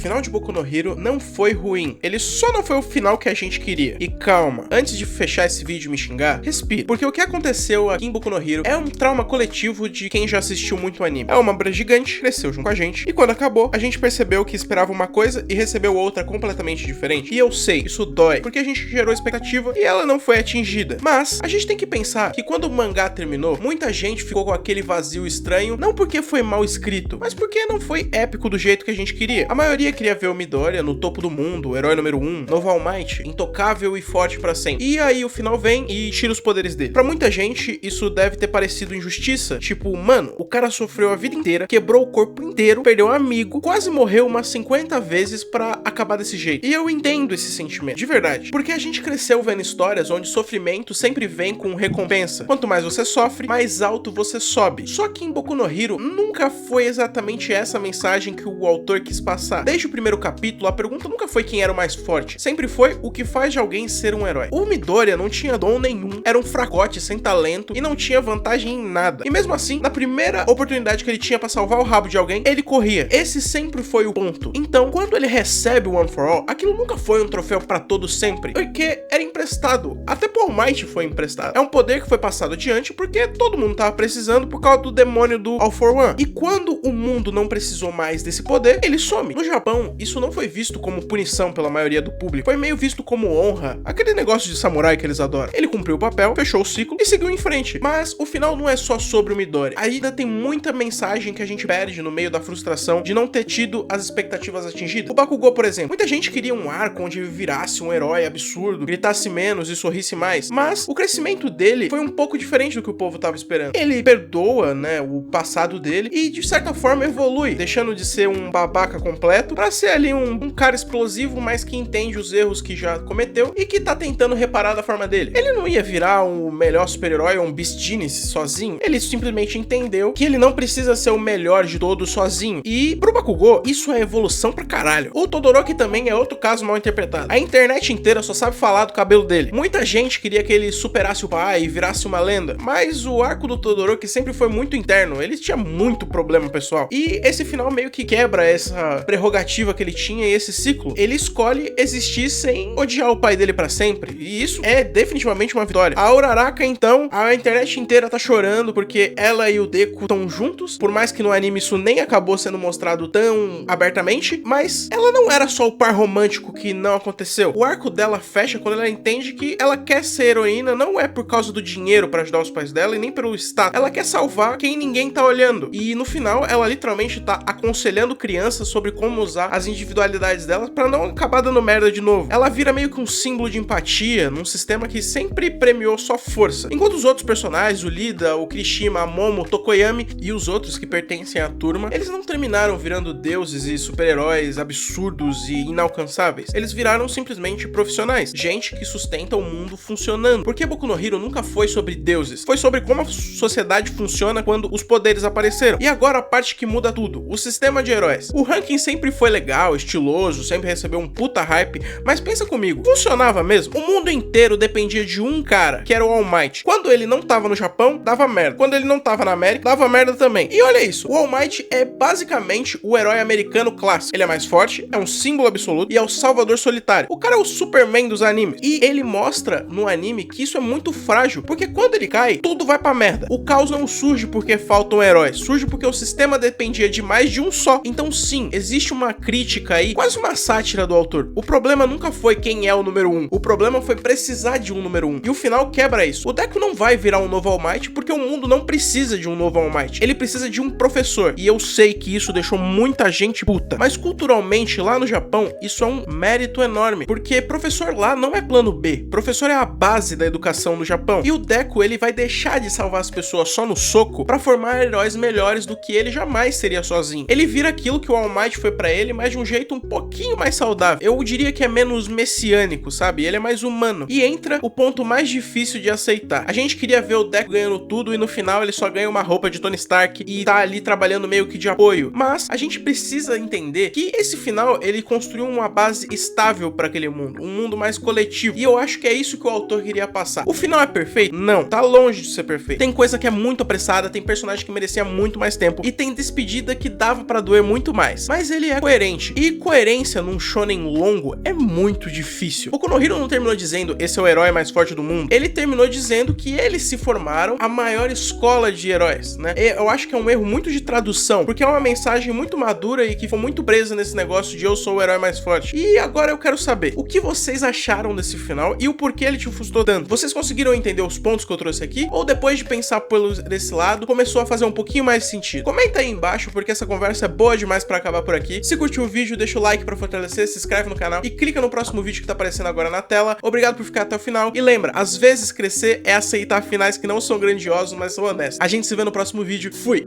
final de Boku no Hero não foi ruim, ele só não foi o final que a gente queria. E calma, antes de fechar esse vídeo e me xingar, respira, porque o que aconteceu aqui em Boku no Hero é um trauma coletivo de quem já assistiu muito anime. É uma obra gigante, cresceu junto com a gente, e quando acabou, a gente percebeu que esperava uma coisa e recebeu outra completamente diferente. E eu sei, isso dói, porque a gente gerou expectativa e ela não foi atingida. Mas a gente tem que pensar que quando o mangá terminou, muita gente ficou com aquele vazio estranho, não porque foi mal escrito, mas porque não foi épico do jeito que a gente queria. A maioria queria ver o Midoriya no topo do mundo, o herói número 1, novo All Might, intocável e forte pra sempre. E aí o final vem e tira os poderes dele. Pra muita gente, isso deve ter parecido injustiça. Tipo, mano, o cara sofreu a vida inteira, quebrou o corpo inteiro, perdeu um amigo, quase morreu umas 50 vezes pra acabar desse jeito. E eu entendo esse sentimento, de verdade. Porque a gente cresceu vendo histórias onde sofrimento sempre vem com recompensa. Quanto mais você sofre, mais alto você sobe. Só que em Boku no Hero nunca foi exatamente essa mensagem que o autor quis passar. Desde o primeiro capítulo, a pergunta nunca foi quem era o mais forte. Sempre foi o que faz de alguém ser um herói. O Midoriya não tinha dom nenhum, era um fracote sem talento e não tinha vantagem em nada. E mesmo assim, na primeira oportunidade que ele tinha pra salvar o rabo de alguém, ele corria. Esse sempre foi o ponto. Então, quando ele recebe o One for All, aquilo nunca foi um troféu pra todos sempre, porque era emprestado. Até pro All Might foi emprestado. É um poder que foi passado adiante porque todo mundo tava precisando por causa do demônio do All for One. E quando o mundo não precisou mais desse poder, ele some. No Japão, isso não foi visto como punição pela maioria do público. Foi meio visto como honra. Aquele negócio de samurai que eles adoram. Ele cumpriu o papel, fechou o ciclo e seguiu em frente. Mas o final não é só sobre o Midoriya. Ainda tem muita mensagem que a gente perde no meio da frustração de não ter tido as expectativas atingidas. O Bakugou, por exemplo. Muita gente queria um arco onde ele virasse um herói absurdo, gritasse menos e sorrisse mais. Mas o crescimento dele foi um pouco diferente do que o povo tava esperando. Ele perdoa, né, o passado dele e de certa forma evolui, deixando de ser um babaca completo pra ser ali um cara explosivo, mas que entende os erros que já cometeu e que tá tentando reparar da forma dele. Ele não ia virar o melhor super-herói ou um Beast Genius sozinho. Ele simplesmente entendeu que ele não precisa ser o melhor de todos sozinho. E pro Bakugou, isso é evolução pra caralho. O Todoroki também é outro caso mal interpretado. A internet inteira só sabe falar do cabelo dele. Muita gente queria que ele superasse o pai e virasse uma lenda, mas o arco do Todoroki sempre foi muito interno. Ele tinha muito problema pessoal. E esse final meio que quebra essa prerrogativa que ele tinha e esse ciclo. Ele escolhe existir sem odiar o pai dele pra sempre. E isso é definitivamente uma vitória. A Uraraka, então, a internet inteira tá chorando porque ela e o Deku estão juntos. Por mais que no anime isso nem acabou sendo mostrado tão abertamente, mas ela não era só o par romântico que não aconteceu. O arco dela fecha quando ela entende que ela quer ser heroína, não é por causa do dinheiro pra ajudar os pais dela e nem pelo status. Ela quer salvar quem ninguém tá olhando. E no final, ela literalmente tá aconselhando crianças sobre como usar as individualidades delas pra não acabar dando merda de novo. Ela vira meio que um símbolo de empatia num sistema que sempre premiou só força. Enquanto os outros personagens, o Lida, o Kirishima, a Momo, o Tokoyami e os outros que pertencem à turma, eles não terminaram virando deuses e super-heróis absurdos e inalcançáveis. Eles viraram simplesmente profissionais. Gente que sustenta o mundo funcionando. Porque Boku no Hero nunca foi sobre deuses. Foi sobre como a sociedade funciona quando os poderes apareceram. E agora a parte que muda tudo. O sistema de heróis. O ranking sempre foi legal, estiloso, sempre recebeu um puta hype, mas pensa comigo, funcionava mesmo? O mundo inteiro dependia de um cara, que era o All Might. Quando ele não tava no Japão, dava merda. Quando ele não tava na América, dava merda também. E olha isso, o All Might é basicamente o herói americano clássico. Ele é mais forte, é um símbolo absoluto e é o salvador solitário. O cara é o Superman dos animes. E ele mostra no anime que isso é muito frágil, porque quando ele cai, tudo vai pra merda. O caos não surge porque faltam heróis, surge porque o sistema dependia de mais de um só. Então sim, existe uma crítica aí, quase uma sátira do autor. O problema nunca foi quem é o número 1. O problema foi precisar de um número 1. E o final quebra isso. O Deku não vai virar um novo All Might porque o mundo não precisa de um novo All Might. Ele precisa de um professor. E eu sei que isso deixou muita gente puta. Mas culturalmente, lá no Japão, isso é um mérito enorme. Porque professor lá não é plano B. Professor é a base da educação no Japão. E o Deku, ele vai deixar de salvar as pessoas só no soco pra formar heróis melhores do que ele jamais seria sozinho. Ele vira aquilo que o All Might foi pra ele, mas de um jeito um pouquinho mais saudável. Eu diria que é menos messiânico, sabe? Ele é mais humano. E entra o ponto mais difícil de aceitar. A gente queria ver o Deku ganhando tudo e no final ele só ganha uma roupa de Tony Stark e tá ali trabalhando meio que de apoio. Mas a gente precisa entender que esse final, ele construiu uma base estável pra aquele mundo. Um mundo mais coletivo. E eu acho que é isso que o autor queria passar. O final é perfeito? Não. Tá longe de ser perfeito. Tem coisa que é muito apressada, tem personagem que merecia muito mais tempo. E tem despedida que dava pra doer muito mais. Mas ele é coerente coerente. E coerência num shonen longo é muito difícil. Boku no Hero não terminou dizendo esse é o herói mais forte do mundo. Ele terminou dizendo que eles se formaram a maior escola de heróis, né? E eu acho que é um erro muito de tradução, porque é uma mensagem muito madura e que foi muito presa nesse negócio de eu sou o herói mais forte. E agora eu quero saber o que vocês acharam desse final e o porquê ele te frustrou tanto. Vocês conseguiram entender os pontos que eu trouxe aqui? Ou depois de pensar desse lado, começou a fazer um pouquinho mais de sentido? Comenta aí embaixo, porque essa conversa é boa demais pra acabar por aqui. Se curtiu o vídeo, deixa o like pra fortalecer, se inscreve no canal e clica no próximo vídeo que tá aparecendo agora na tela. Obrigado por ficar até o final. E lembra, às vezes crescer é aceitar finais que não são grandiosos, mas são honestos. A gente se vê no próximo vídeo. Fui!